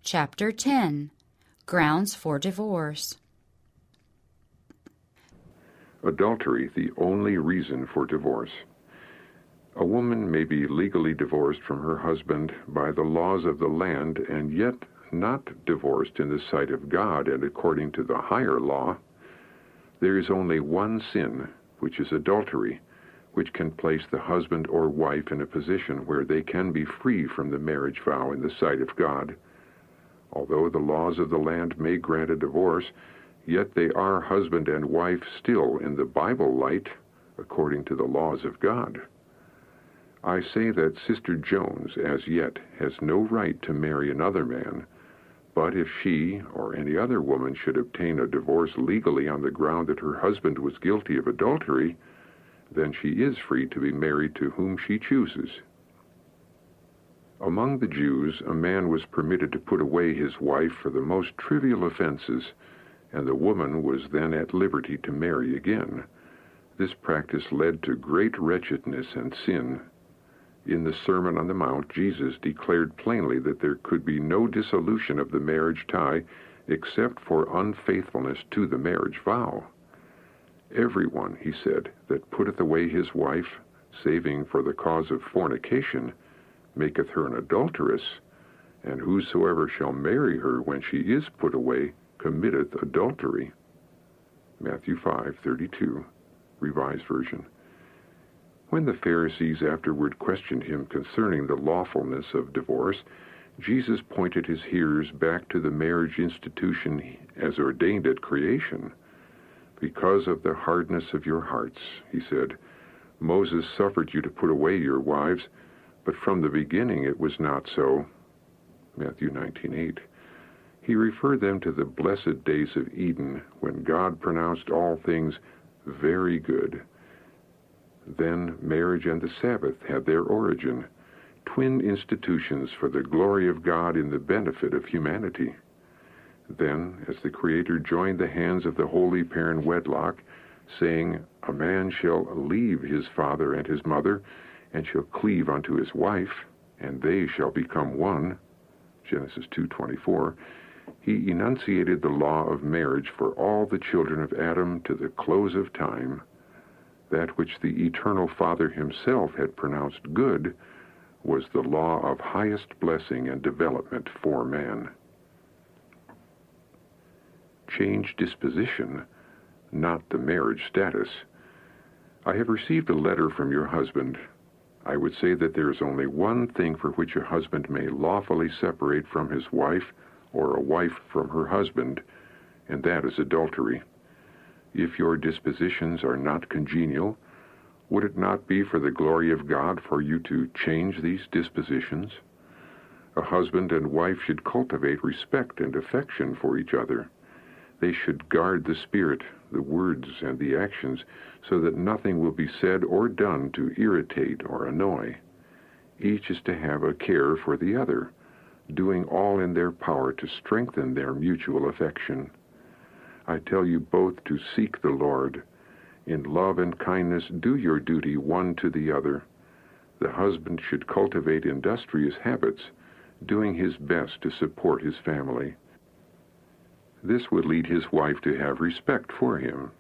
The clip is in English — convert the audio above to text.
Chapter 10. Grounds for Divorce. Adultery, the only reason for divorce. A woman may be legally divorced from her husband by the laws of the land and yet not divorced in the sight of God and according to the higher law. There is only one sin, which is adultery, which can place the husband or wife in a position where they can be free from the marriage vow in the sight of God. Although the laws of the land may grant a divorce, yet they are husband and wife still in the Bible light, according to the laws of God. I say that Sister Jones, as yet, has no right to marry another man, but if she or any other woman should obtain a divorce legally on the ground that her husband was guilty of adultery, then she is free to be married to whom she chooses. Among the Jews, a man was permitted to put away his wife for the most trivial offenses, and the woman was then at liberty to marry again. This practice led to great wretchedness and sin. In the Sermon on the Mount, Jesus declared plainly that there could be no dissolution of the marriage tie except for unfaithfulness to the marriage vow. Everyone, he said, that putteth away his wife, saving for the cause of fornication, maketh her an adulteress, and whosoever shall marry her when she is put away committeth adultery. Matthew 5:32, Revised Version. When the Pharisees afterward questioned him concerning the lawfulness of divorce, Jesus pointed his hearers back to the marriage institution as ordained at creation. Because of the hardness of your hearts, he said, Moses suffered you to put away your wives, but from the beginning it was not so. Matthew 19:8. He referred them to the blessed days of Eden, when God pronounced all things very good. Then marriage and the Sabbath had their origin, twin institutions for the glory of God in the benefit of humanity. Then, as the Creator joined the hands of the holy pair in wedlock, saying, A man shall leave his father and his mother, and shall cleave unto his wife, and they shall become one, Genesis 2:24, he enunciated the law of marriage for all the children of Adam to the close of time. That which the eternal Father himself had pronounced good was the law of highest blessing and development for man. Change disposition, not the marriage status. I have received a letter from your husband. I would say that there is only one thing for which a husband may lawfully separate from his wife or a wife from her husband, and that is adultery. If your dispositions are not congenial, would it not be for the glory of God for you to change these dispositions? A husband and wife should cultivate respect and affection for each other. They should guard the spirit, the words, and the actions, so that nothing will be said or done to irritate or annoy. Each is to have a care for the other, doing all in their power to strengthen their mutual affection. I tell you both to seek the Lord. In love and kindness do your duty one to the other. The husband should cultivate industrious habits, doing his best to support his family. This would lead his wife to have respect for him,